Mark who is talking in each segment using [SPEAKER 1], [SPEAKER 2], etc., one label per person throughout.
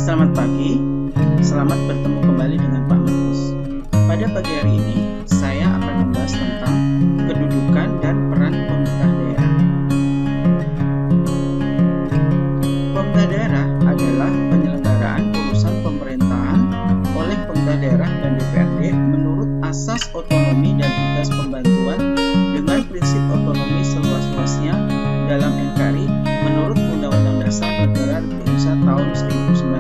[SPEAKER 1] Selamat pagi, selamat bertemu kembali dengan Pak Markus. Pada pagi hari ini, saya akan membahas tentang kedudukan dan peran pemerintah daerah. Pemerintah daerah adalah penyelenggaraan urusan pemerintahan oleh pemerintah daerah dan DPRD menurut asas otonomi dan tugas pembantuan dengan prinsip otonomi seluas-luasnya dalam NKRI menurut Undang-Undang Dasar Negara Republik Indonesia tahun 1945.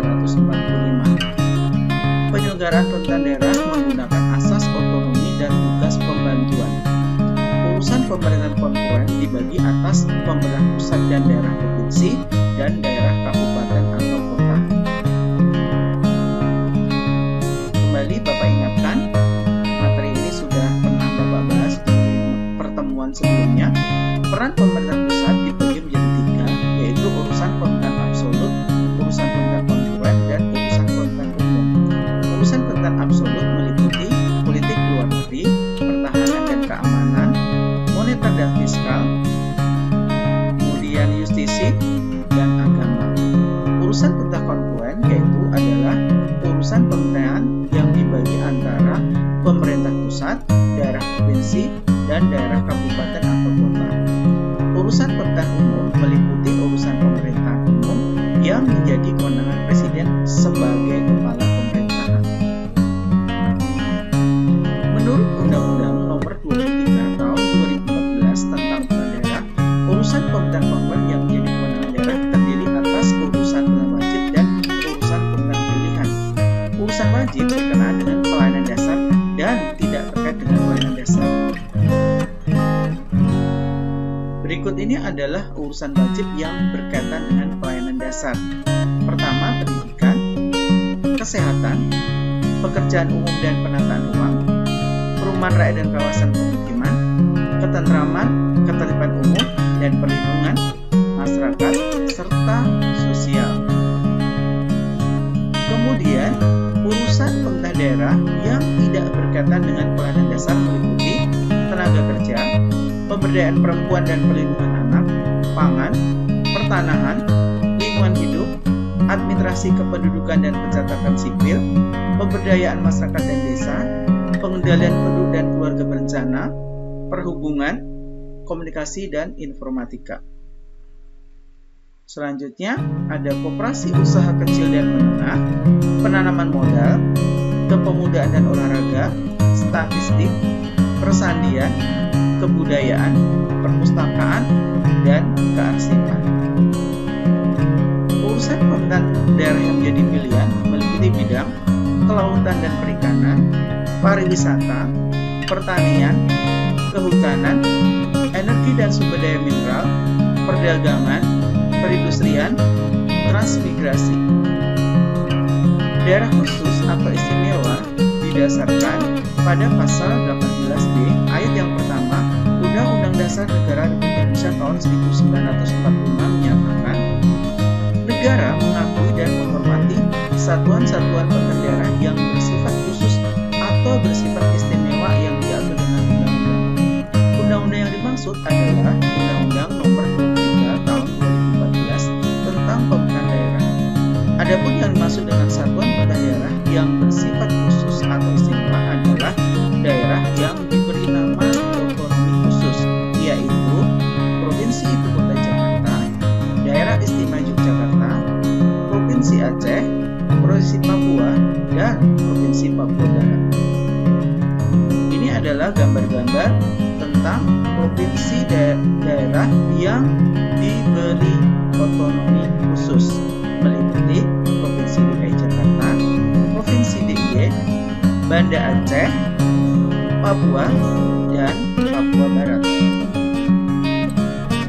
[SPEAKER 1] Penyelenggaraan pemerintahan daerah menggunakan asas otonomi dan tugas pembantuan. Urusan pemerintahan kongruen dibagi atas pemerintah pusat dan daerah provinsi dan daerah kabupaten atau kota. Kembali Bapak ingatkan, materi ini sudah pernah Bapak bahas di pertemuan sebelumnya. Peran pemerintah pusat dibagi menjadi tiga, yaitu urusan pemerintahan absolut, urusan pemerintahan kongruen, dan urusan pemerintahan umum. Urusan pemerintahan absolut meliputi politik luar negeri, pertahanan dan keamanan, moneter dan fiskal, kemudian justisi, dan agama. Urusan pemerintahan kongruen yaitu adalah urusan pemerintahan yang dibagi antara pemerintah pusat, daerah provinsi, dan daerah kabupaten atau kota. Urusan pemerintahan umum meliputi urusan pemerintahan umum yang menjadi kewenangan presiden sebagai kepala pemerintahan. Menurut Undang-Undang Nomor 23 Tahun 2014 tentang pemerintah daerah, urusan pemerintahan kongruen yang menjadi kewenangan daerah terdiri atas urusan pemerintahan wajib dan urusan pemerintahan pilihan. Urusan wajib berkenaan dengan pelayanan dasar dan tidak terkait dengan pelayanan dasar. Berikut ini adalah urusan wajib yang berkaitan dengan pelayanan dasar. Pertama, pendidikan, kesehatan, pekerjaan umum dan penataan ruang, perumahan rakyat dan kawasan pemukiman, ketentraman, ketertiban umum dan perlindungan masyarakat, serta sosial. Kemudian, urusan pemerintah daerah yang tidak berkaitan dengan pelayanan dasar meliputi tenaga kerja, pemberdayaan perempuan dan perlindungan anak, pangan, pertanahan, lingkungan hidup, administrasi kependudukan dan pencatatan sipil, pemberdayaan masyarakat dan desa, pengendalian penduduk dan keluarga berencana, perhubungan, komunikasi dan informatika. Selanjutnya ada koperasi usaha kecil dan menengah, penanaman modal, kepemudaan dan olahraga, statistik, persandian, kebudayaan, perpustakaan, dan kearsipan. Urusan pemerintahan daerah yang menjadi pilihan meliputi bidang kelautan dan perikanan, pariwisata, pertanian, kehutanan, energi dan sumber daya mineral, perdagangan, perindustrian, transmigrasi. Daerah khusus atau istimewa didasarkan pada pasal 18B ayat yang pertama Undang-Undang Dasar Negara Republik Indonesia tahun 1945 menyatakan negara mengakui dan menghormati satuan-satuan pemerintah daerah yang bersifat khusus atau bersifat istimewa yang diatur dengan undang-undang. Undang-undang yang dimaksud adalah Undang-Undang Nomor 23 Tahun 2014 tentang pemerintahan daerah. Adapun yang dimaksud dengan satuan pemerintah daerah yang bersifat khusus atau istimewa adalah daerah yang diberi nama otonomi khusus, yaitu Provinsi Ibu Kota Jakarta, Daerah Istimewa Yogyakarta, Provinsi Aceh, Provinsi Papua, dan Provinsi Papua Barat. Ini adalah gambar-gambar tentang provinsi daerah yang diberi otonomi khusus, meliputi Provinsi DKI Jakarta, Provinsi DIY, Banda Aceh, Papua, dan Papua Barat.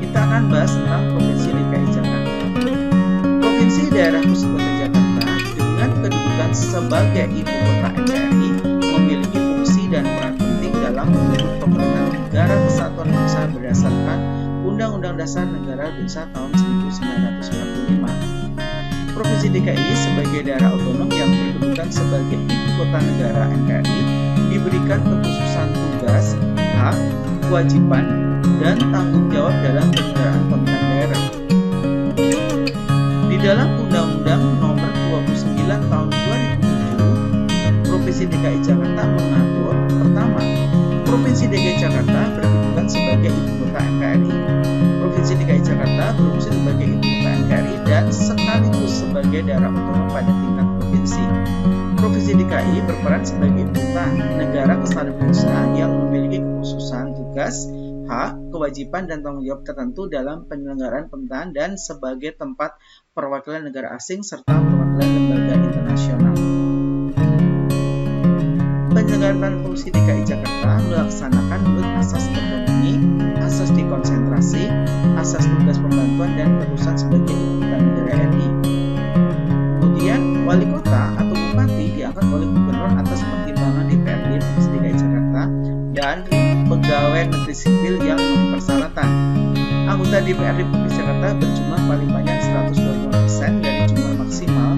[SPEAKER 1] Kita akan bahas tentang Provinsi DKI Jakarta. Provinsi Daerah Khusus Kota Jakarta dengan kedudukan sebagai ibu kota NKRI memiliki fungsi dan peran penting dalam membentuk pemerintahan negara kesatuan Indonesia berdasarkan Undang-Undang Dasar Negara Indonesia tahun 1945. Provinsi DKI sebagai daerah otonom yang berkedudukan sebagai ibu kota negara NKRI diberikan kekhususan tugas, hak, kewajiban, dan tanggung jawab dalam penyelenggaraan pemerintahan daerah. Di dalam Undang-Undang Nomor 29 Tahun 2007, Provinsi DKI Jakarta mengatur, pertama, Provinsi DKI Jakarta berkedudukan sebagai ibu kota NKRI. Provinsi DKI Jakarta berfungsi sebagai ibu kota NKRI dan sekaligus sebagai daerah otonom pada tingkat provinsi. Provinsi DKI berperan sebagai ibu kota negara kesatuan bangsa yang memiliki kekhususan tugas, hak, kewajiban, dan tanggung jawab tertentu dalam penyelenggaraan pemerintahan dan sebagai tempat perwakilan negara asing serta perwakilan lembaga internasional. Penyelenggaraan fungsi DKI Jakarta melaksanakan menurut asas otonomi, asas dekonsentrasi, asas tugas pembantuan, dan perusahaan sebagai ibu kota negara RI. Kemudian, wali kota atau bupati diangkat oleh gubernur atas pertimbangan DPRD Provinsi DKI Jakarta dan pegawai negeri sipil yang memenuhi persyaratan. Anggota DPRD Provinsi Jakarta berjumlah paling banyak 125% dari jumlah maksimal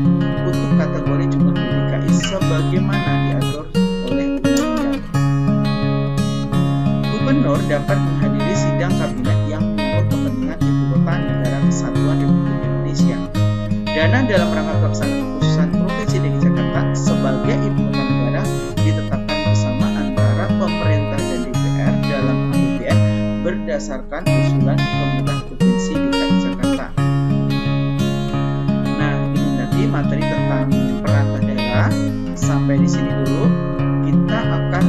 [SPEAKER 1] untuk kategori jumlah DKI sebagaimana diatur oleh undang-undang. Gubernur dapat menghadiri sidang kabinet yang menyangkut kepentingan ibu kota negara kesatuan Republik Indonesia. Dana dalam rangka pelaksanaan kekhususan Provinsi DKI Jakarta sebagai ibu kota negara ditetapkan bersama antara pemerintah dan DPR dalam APBN berdasarkan usulan pemerintah Provinsi DKI Jakarta. Nah, ini nanti materi tentang peran daerah. Sampai di sini dulu. Kita akan